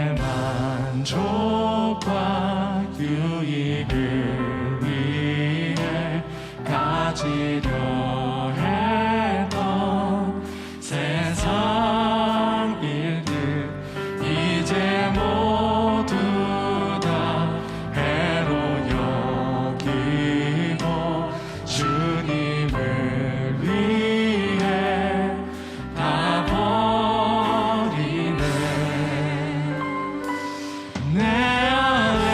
나의 만족과 유익을 위해 가지려 했던 세상 일들 이제 모두 다 해로 여기고 주님을 위해 다 버리네. 내 안에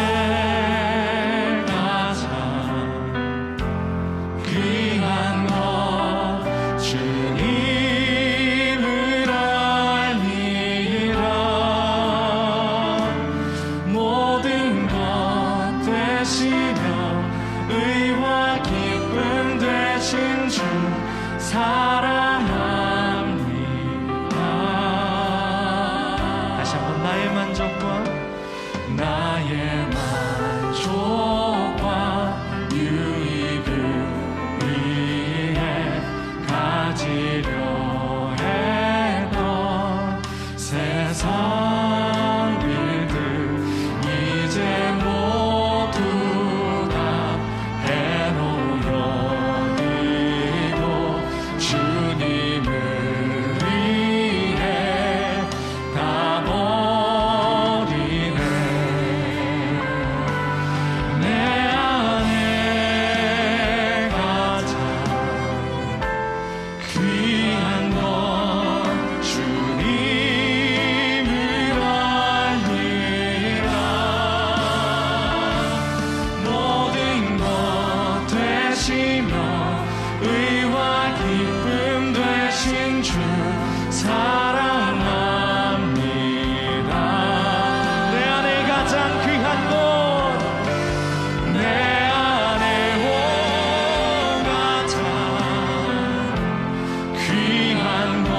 가장 귀한 것 주님을 알미라. 모든 것 되시며 의와 기쁨 되신 주 사랑합니다. 다시 한번 나의 만족과 유익을 위해 가지려 했던 세상 일들 이제 모두 다 해로 여기고 주님을 위해 다 버리네. 내 안에 가장 귀한 것 주님을 알미라. 모든 것 되시며 의와 기쁨 되신 주 사랑합니다. 내 안에 가장 귀한 것 내 안에 가장 귀한 것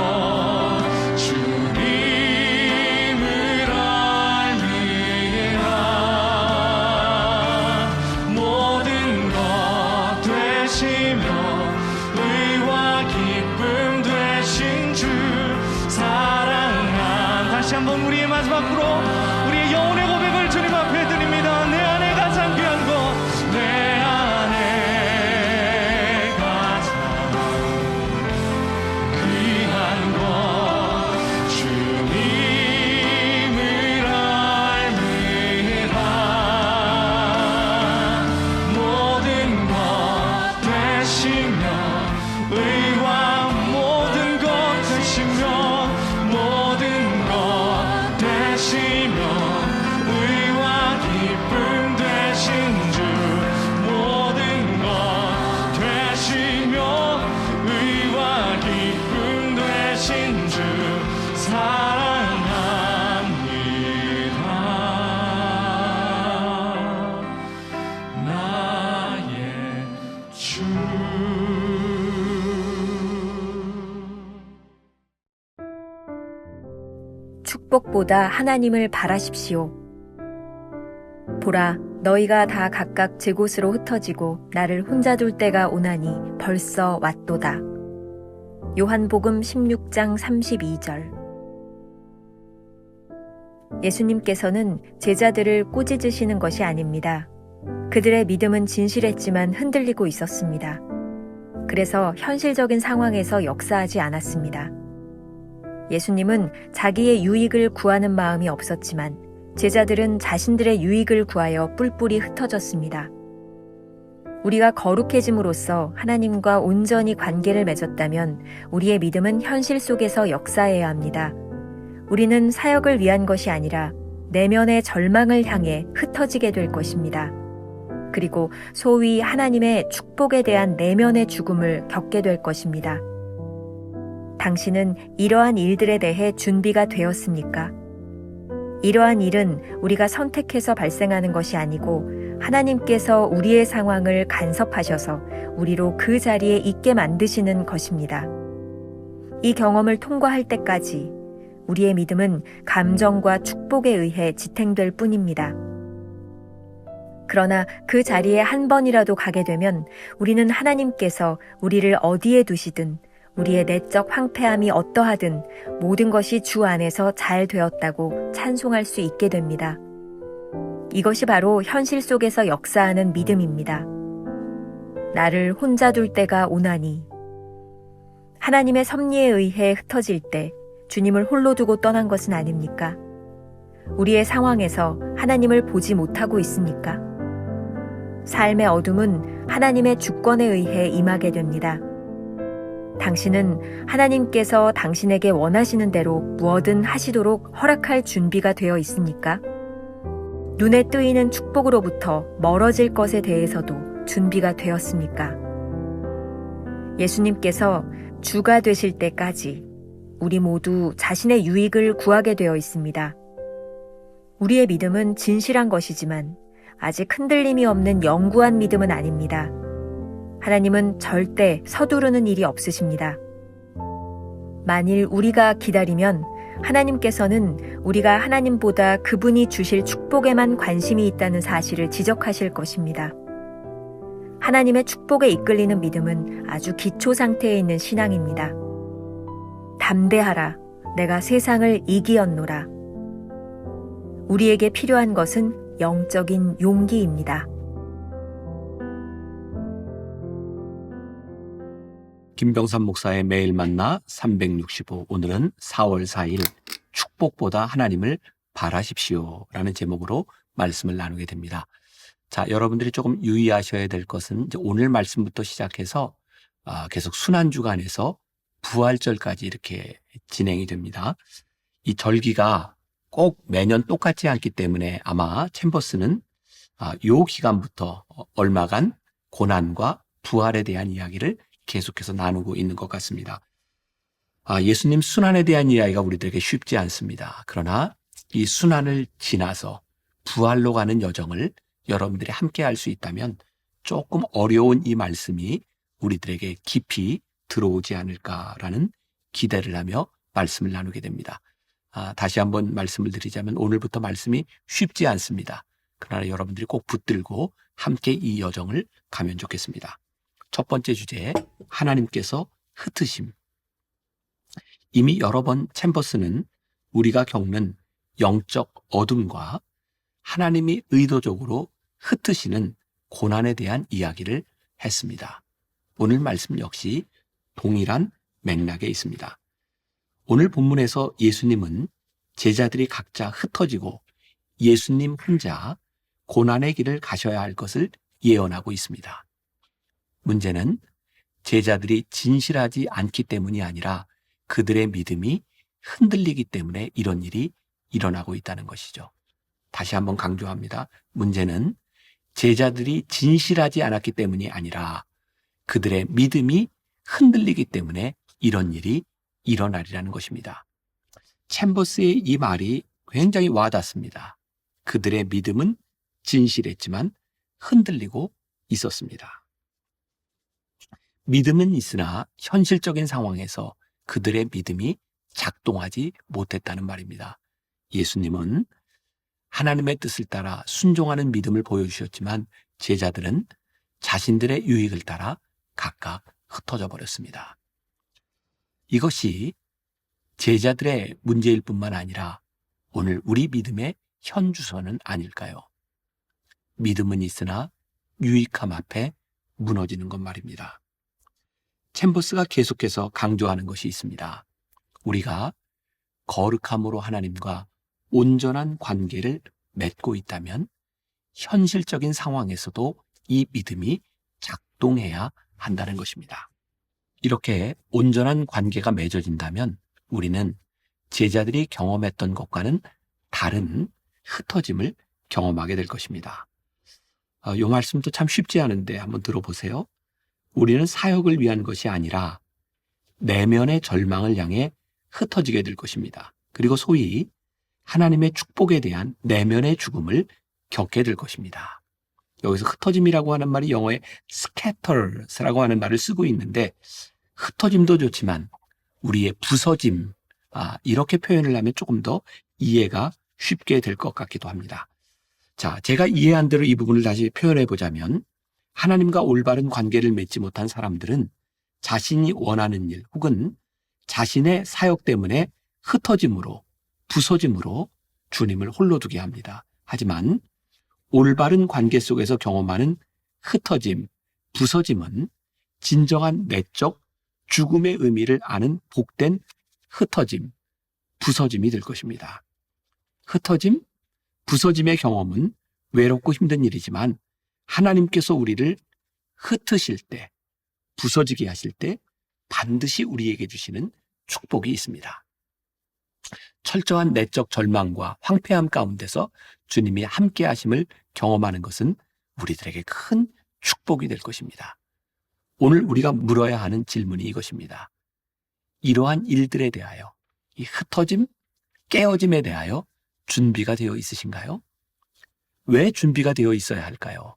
주님을 알미라. 모든 것 되시며 의와 기쁨 되신 주 사랑한. 다시 한번 우리의 마지막으로 우리의 영혼의 고백을 주님 앞에 드립니다. 내 안에 가장 귀한 것 내 안에 가장 귀한 것 주님을 알미라. 모든 것 되시며 의와 모든 것 되시며 모든 것 되시며 의와 기쁨 되신 주 모든 것 되시며 의와 기쁨 되신 주 사랑합니다. 나의 주. 축복보다 하나님을 바라십시오. 보라, 너희가 다 각각 제 곳으로 흩어지고 나를 혼자 둘 때가 오나니 벌써 왔도다. 요한복음 16장 32절. 예수님께서는 제자들을 꾸짖으시는 것이 아닙니다. 그들의 믿음은 진실했지만 흔들리고 있었습니다. 그래서 현실적인 상황에서 역사하지 않았습니다. 예수님은 자기의 유익을 구하는 마음이 없었지만 제자들은 자신들의 유익을 구하여 뿔뿔이 흩어졌습니다. 우리가 거룩해짐으로써 하나님과 온전히 관계를 맺었다면 우리의 믿음은 현실 속에서 역사해야 합니다. 우리는 사역을 위한 것이 아니라 내면의 절망을 향해 흩어지게 될 것입니다. 그리고 소위 하나님의 축복에 대한 내면의 죽음을 겪게 될 것입니다. 당신은 이러한 일들에 대해 준비가 되었습니까? 이러한 일은 우리가 선택해서 발생하는 것이 아니고 하나님께서 우리의 상황을 간섭하셔서 우리로 그 자리에 있게 만드시는 것입니다. 이 경험을 통과할 때까지 우리의 믿음은 감정과 축복에 의해 지탱될 뿐입니다. 그러나 그 자리에 한 번이라도 가게 되면 우리는 하나님께서 우리를 어디에 두시든 우리의 내적 황폐함이 어떠하든 모든 것이 주 안에서 잘 되었다고 찬송할 수 있게 됩니다. 이것이 바로 현실 속에서 역사하는 믿음입니다. 나를 혼자 둘 때가 오나니. 하나님의 섭리에 의해 흩어질 때 주님을 홀로 두고 떠난 것은 아닙니까? 우리의 상황에서 하나님을 보지 못하고 있습니까? 삶의 어둠은 하나님의 주권에 의해 임하게 됩니다. 당신은 하나님께서 당신에게 원하시는 대로 무엇든 하시도록 허락할 준비가 되어 있습니까? 눈에 뜨이는 축복으로부터 멀어질 것에 대해서도 준비가 되었습니까? 예수님께서 주가 되실 때까지 우리 모두 자신의 유익을 구하게 되어 있습니다. 우리의 믿음은 진실한 것이지만 아직 흔들림이 없는 영구한 믿음은 아닙니다. 하나님은 절대 서두르는 일이 없으십니다. 만일 우리가 기다리면 하나님께서는 우리가 하나님보다 그분이 주실 축복에만 관심이 있다는 사실을 지적하실 것입니다. 하나님의 축복에 이끌리는 믿음은 아주 기초 상태에 있는 신앙입니다. 담대하라, 내가 세상을 이기었노라. 우리에게 필요한 것은 영적인 용기입니다. 김병삼 목사의 매일 만나 365, 오늘은 4월 4일 축복보다 하나님을 바라십시오 라는 제목으로 말씀을 나누게 됩니다. 자, 여러분들이 조금 유의하셔야 될 것은 이제 오늘 말씀부터 시작해서 계속 순환주간에서 부활절까지 이렇게 진행이 됩니다. 이 절기가 꼭 매년 똑같지 않기 때문에 아마 챔버스는 요 기간부터 얼마간 고난과 부활에 대한 이야기를 계속해서 나누고 있는 것 같습니다. 예수님 순환에 대한 이야기가 우리들에게 쉽지 않습니다. 그러나 이 순환을 지나서 부활로 가는 여정을 여러분들이 함께 할 수 있다면 조금 어려운 이 말씀이 우리들에게 깊이 들어오지 않을까라는 기대를 하며 말씀을 나누게 됩니다. 다시 한번 말씀을 드리자면 오늘부터 말씀이 쉽지 않습니다. 그러나 여러분들이 꼭 붙들고 함께 이 여정을 가면 좋겠습니다. 첫 번째 주제, 하나님께서 흩으심. 이미 여러 번 챔버스는 우리가 겪는 영적 어둠과 하나님이 의도적으로 흩으시는 고난에 대한 이야기를 했습니다. 오늘 말씀 역시 동일한 맥락에 있습니다. 오늘 본문에서 예수님은 제자들이 각자 흩어지고 예수님 혼자 고난의 길을 가셔야 할 것을 예언하고 있습니다. 문제는 제자들이 진실하지 않기 때문이 아니라 그들의 믿음이 흔들리기 때문에 이런 일이 일어나고 있다는 것이죠. 다시 한번 강조합니다. 문제는 제자들이 진실하지 않았기 때문이 아니라 그들의 믿음이 흔들리기 때문에 이런 일이 일어나리라는 것입니다. 챔버스의 이 말이 굉장히 와닿습니다. 그들의 믿음은 진실했지만 흔들리고 있었습니다. 믿음은 있으나 현실적인 상황에서 그들의 믿음이 작동하지 못했다는 말입니다. 예수님은 하나님의 뜻을 따라 순종하는 믿음을 보여주셨지만 제자들은 자신들의 유익을 따라 각각 흩어져 버렸습니다. 이것이 제자들의 문제일 뿐만 아니라 오늘 우리 믿음의 현주소는 아닐까요? 믿음은 있으나 유익함 앞에 무너지는 것 말입니다. 챔버스가 계속해서 강조하는 것이 있습니다. 우리가 거룩함으로 하나님과 온전한 관계를 맺고 있다면 현실적인 상황에서도 이 믿음이 작동해야 한다는 것입니다. 이렇게 온전한 관계가 맺어진다면 우리는 제자들이 경험했던 것과는 다른 흩어짐을 경험하게 될 것입니다. 이 말씀도 참 쉽지 않은데 한번 들어보세요. 우리는 사역을 위한 것이 아니라 내면의 절망을 향해 흩어지게 될 것입니다. 그리고 소위 하나님의 축복에 대한 내면의 죽음을 겪게 될 것입니다. 여기서 흩어짐이라고 하는 말이 영어에 scatters라고 하는 말을 쓰고 있는데 흩어짐도 좋지만 우리의 부서짐, 이렇게 표현을 하면 조금 더 이해가 쉽게 될 것 같기도 합니다. 자, 제가 이해한 대로 이 부분을 다시 표현해 보자면 하나님과 올바른 관계를 맺지 못한 사람들은 자신이 원하는 일 혹은 자신의 사역 때문에 흩어짐으로, 부서짐으로 주님을 홀로 두게 합니다. 하지만 올바른 관계 속에서 경험하는 흩어짐, 부서짐은 진정한 내적 죽음의 의미를 아는 복된 흩어짐, 부서짐이 될 것입니다. 흩어짐, 부서짐의 경험은 외롭고 힘든 일이지만 하나님께서 우리를 흩으실 때, 부서지게 하실 때 반드시 우리에게 주시는 축복이 있습니다. 철저한 내적 절망과 황폐함 가운데서 주님이 함께 하심을 경험하는 것은 우리들에게 큰 축복이 될 것입니다. 오늘 우리가 물어야 하는 질문이 이것입니다. 이러한 일들에 대하여, 이 흩어짐, 깨어짐에 대하여 준비가 되어 있으신가요? 왜 준비가 되어 있어야 할까요?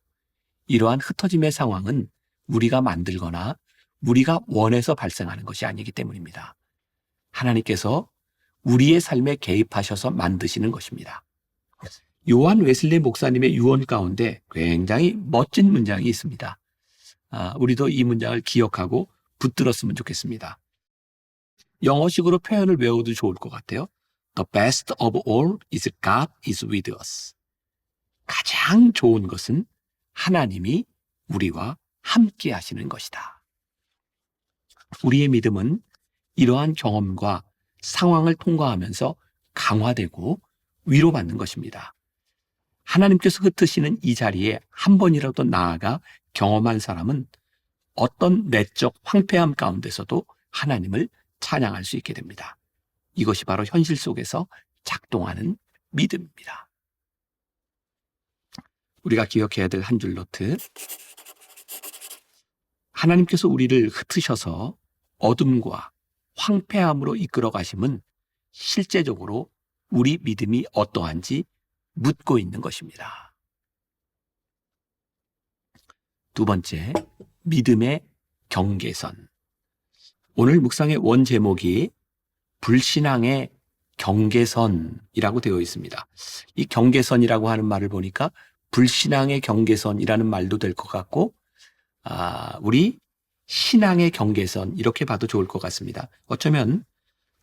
이러한 흩어짐의 상황은 우리가 만들거나 우리가 원해서 발생하는 것이 아니기 때문입니다. 하나님께서 우리의 삶에 개입하셔서 만드시는 것입니다. 요한 웨슬리 목사님의 유언 가운데 굉장히 멋진 문장이 있습니다. 우리도 이 문장을 기억하고 붙들었으면 좋겠습니다. 영어식으로 표현을 외워도 좋을 것 같아요. The best of all is God is with us. 가장 좋은 것은 하나님이 우리와 함께 하시는 것이다. 우리의 믿음은 이러한 경험과 상황을 통과하면서 강화되고 위로받는 것입니다. 하나님께서 흩으시는 이 자리에 한 번이라도 나아가 경험한 사람은 어떤 내적 황폐함 가운데서도 하나님을 찬양할 수 있게 됩니다. 이것이 바로 현실 속에서 작동하는 믿음입니다. 우리가 기억해야 될 한 줄 노트. 하나님께서 우리를 흩으셔서 어둠과 황폐함으로 이끌어 가심은 실제적으로 우리 믿음이 어떠한지 묻고 있는 것입니다. 두 번째, 믿음의 경계선. 오늘 묵상의 원 제목이 불신앙의 경계선이라고 되어 있습니다. 이 경계선이라고 하는 말을 보니까 불신앙의 경계선이라는 말도 될 것 같고, 우리 신앙의 경계선 이렇게 봐도 좋을 것 같습니다. 어쩌면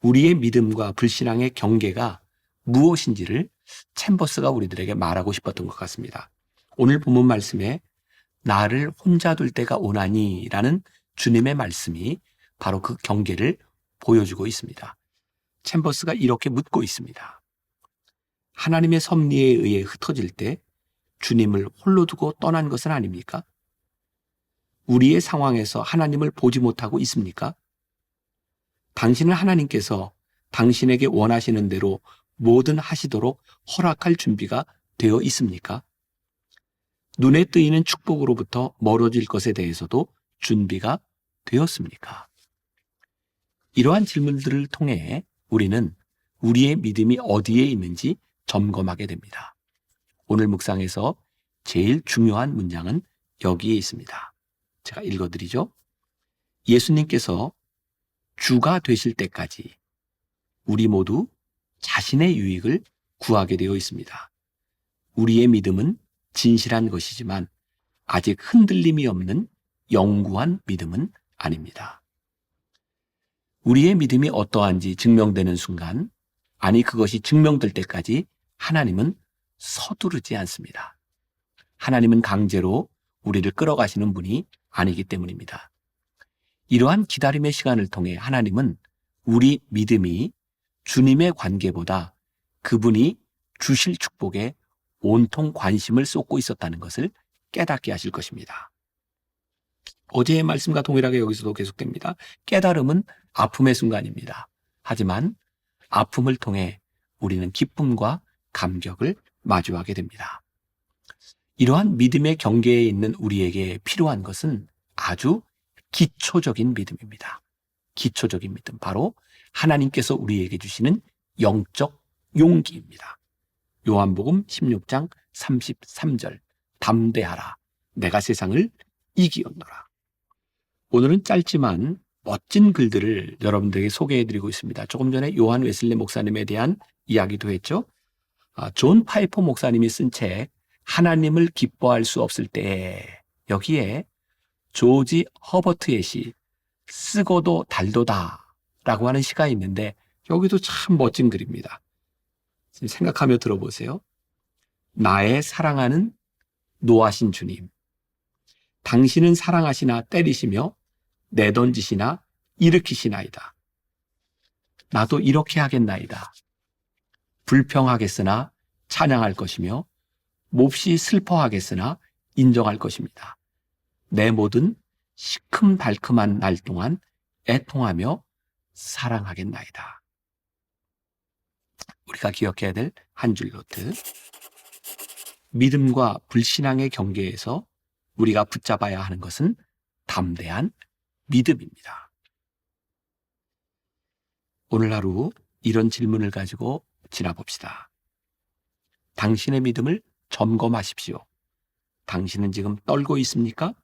우리의 믿음과 불신앙의 경계가 무엇인지를 챔버스가 우리들에게 말하고 싶었던 것 같습니다. 오늘 본문 말씀에 나를 혼자 둘 때가 오나니 라는 주님의 말씀이 바로 그 경계를 보여주고 있습니다. 챔버스가 이렇게 묻고 있습니다. 하나님의 섭리에 의해 흩어질 때 주님을 홀로 두고 떠난 것은 아닙니까? 우리의 상황에서 하나님을 보지 못하고 있습니까? 당신은 하나님께서 당신에게 원하시는 대로 뭐든 하시도록 허락할 준비가 되어 있습니까? 눈에 뜨이는 축복으로부터 멀어질 것에 대해서도 준비가 되었습니까? 이러한 질문들을 통해 우리는 우리의 믿음이 어디에 있는지 점검하게 됩니다. 오늘 묵상에서 제일 중요한 문장은 여기에 있습니다. 제가 읽어드리죠. 예수님께서 주가 되실 때까지 우리 모두 자신의 유익을 구하게 되어 있습니다. 우리의 믿음은 진실한 것이지만 아직 흔들림이 없는 영구한 믿음은 아닙니다. 우리의 믿음이 어떠한지 증명되는 순간, 아니 그것이 증명될 때까지 하나님은 서두르지 않습니다. 하나님은 강제로 우리를 끌어가시는 분이 아니기 때문입니다. 이러한 기다림의 시간을 통해 하나님은 우리 믿음이 주님의 관계보다 그분이 주실 축복에 온통 관심을 쏟고 있었다는 것을 깨닫게 하실 것입니다. 어제의 말씀과 동일하게 여기서도 계속됩니다. 깨달음은 아픔의 순간입니다. 하지만 아픔을 통해 우리는 기쁨과 감격을 마주하게 됩니다. 이러한 믿음의 경계에 있는 우리에게 필요한 것은 아주 기초적인 믿음입니다. 기초적인 믿음, 바로 하나님께서 우리에게 주시는 영적 용기입니다. 요한복음 16장 33절, 담대하라, 내가 세상을 이기었노라. 오늘은 짧지만 멋진 글들을 여러분들에게 소개해드리고 있습니다. 조금 전에 요한 웨슬리 목사님에 대한 이야기도 했죠. 존 파이퍼 목사님이 쓴 책 하나님을 기뻐할 수 없을 때, 여기에 조지 허버트의 시 쓰고도 달도다 라고 하는 시가 있는데 여기도 참 멋진 글입니다. 지금 생각하며 들어보세요. 나의 사랑하는 노하신 주님, 당신은 사랑하시나 때리시며 내던지시나 일으키시나이다. 나도 이렇게 하겠나이다. 불평하겠으나 찬양할 것이며 몹시 슬퍼하겠으나 인정할 것입니다. 내 모든 시큼달큼한 날 동안 애통하며 사랑하겠나이다. 우리가 기억해야 될 한 줄 노트. 믿음과 불신앙의 경계에서 우리가 붙잡아야 하는 것은 담대한 믿음입니다. 오늘 하루 이런 질문을 가지고 지나봅시다. 당신의 믿음을 점검하십시오. 당신은 지금 떨고 있습니까?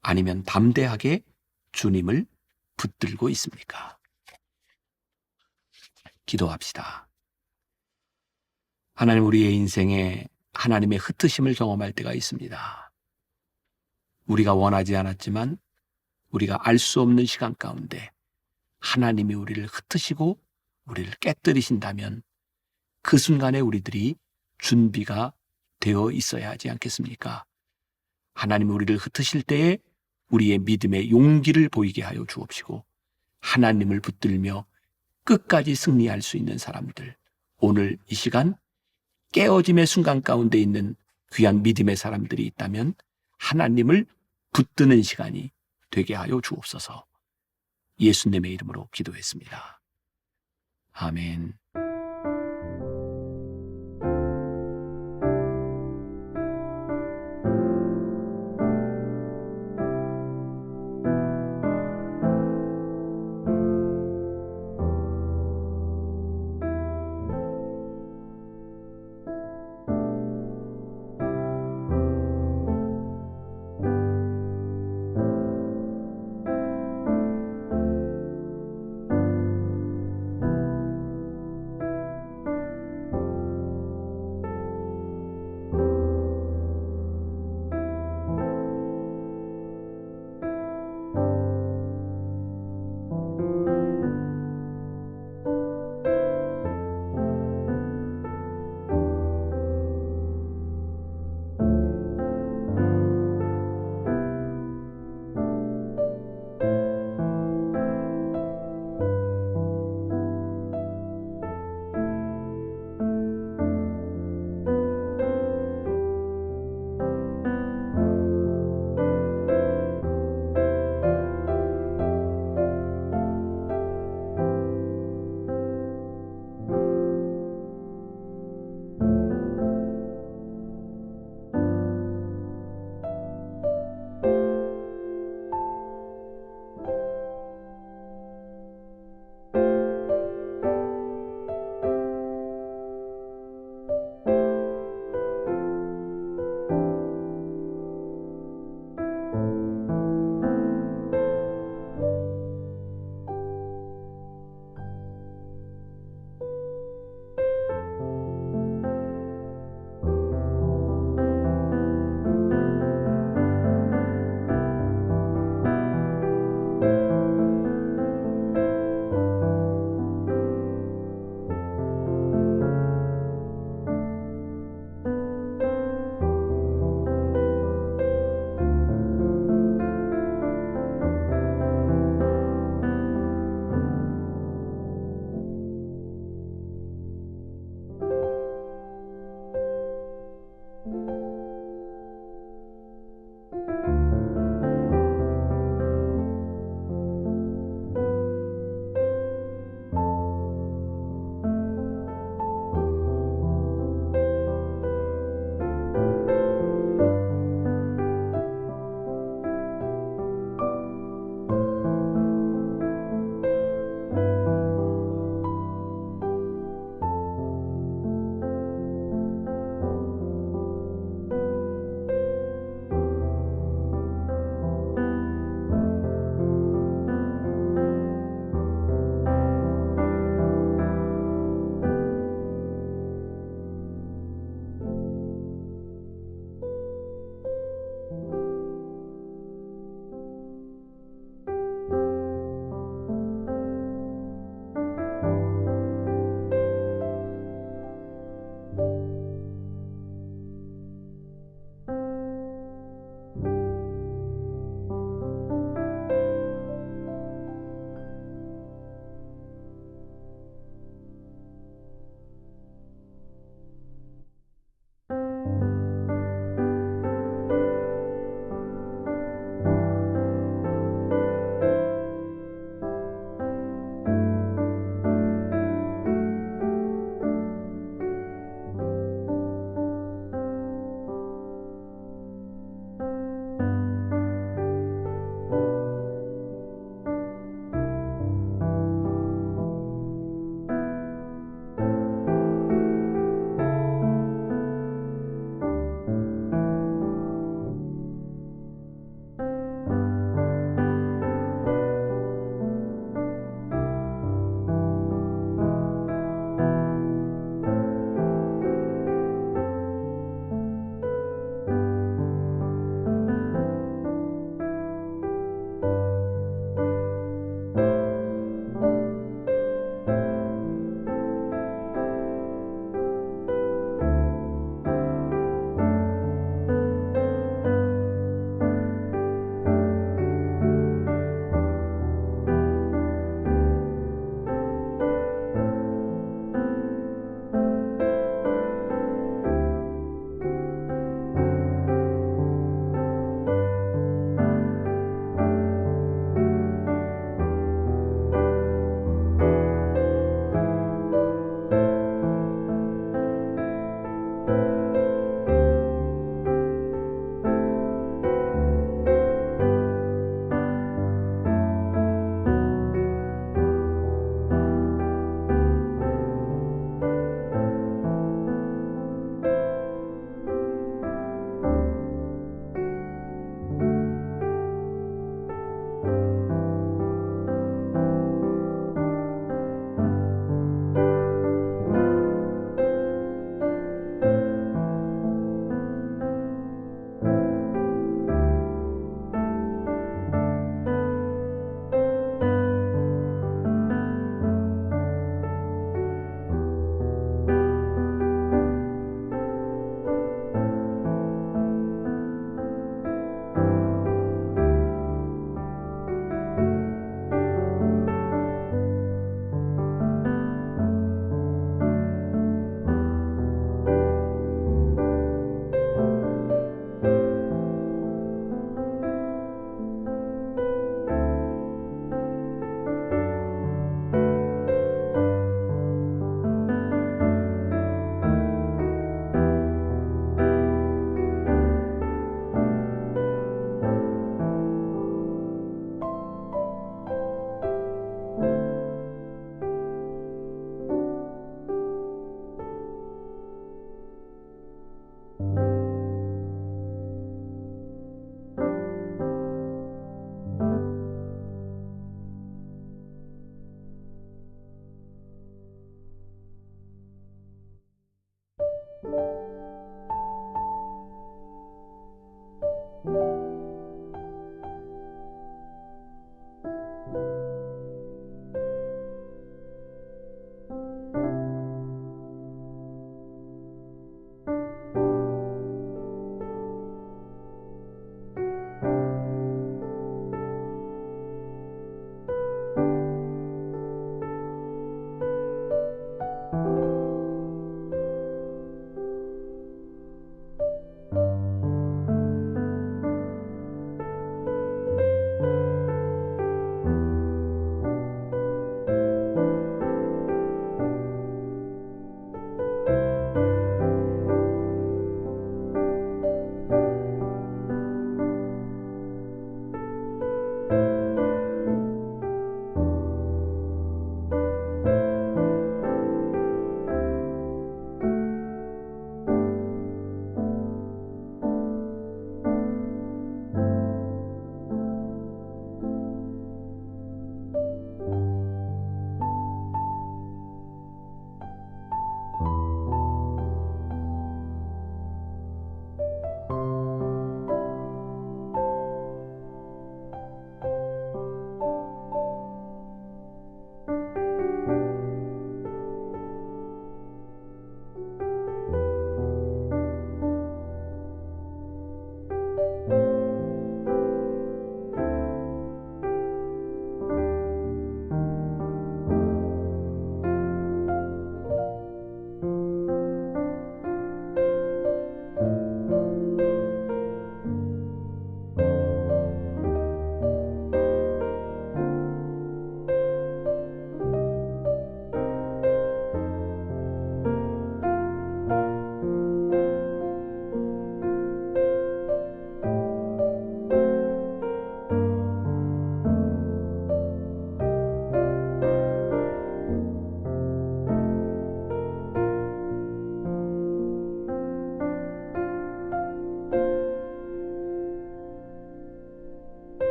아니면 담대하게 주님을 붙들고 있습니까? 기도합시다. 하나님, 우리의 인생에 하나님의 흩으심을 경험할 때가 있습니다. 우리가 원하지 않았지만 우리가 알 수 없는 시간 가운데 하나님이 우리를 흩으시고 우리를 깨뜨리신다면 그 순간에 우리들이 준비가 되어 있어야 하지 않겠습니까? 하나님이 우리를 흩으실 때에 우리의 믿음의 용기를 보이게 하여 주옵시고 하나님을 붙들며 끝까지 승리할 수 있는 사람들, 오늘 이 시간 깨어짐의 순간 가운데 있는 귀한 믿음의 사람들이 있다면 하나님을 붙드는 시간이 되게 하여 주옵소서. 예수님의 이름으로 기도했습니다. 아멘.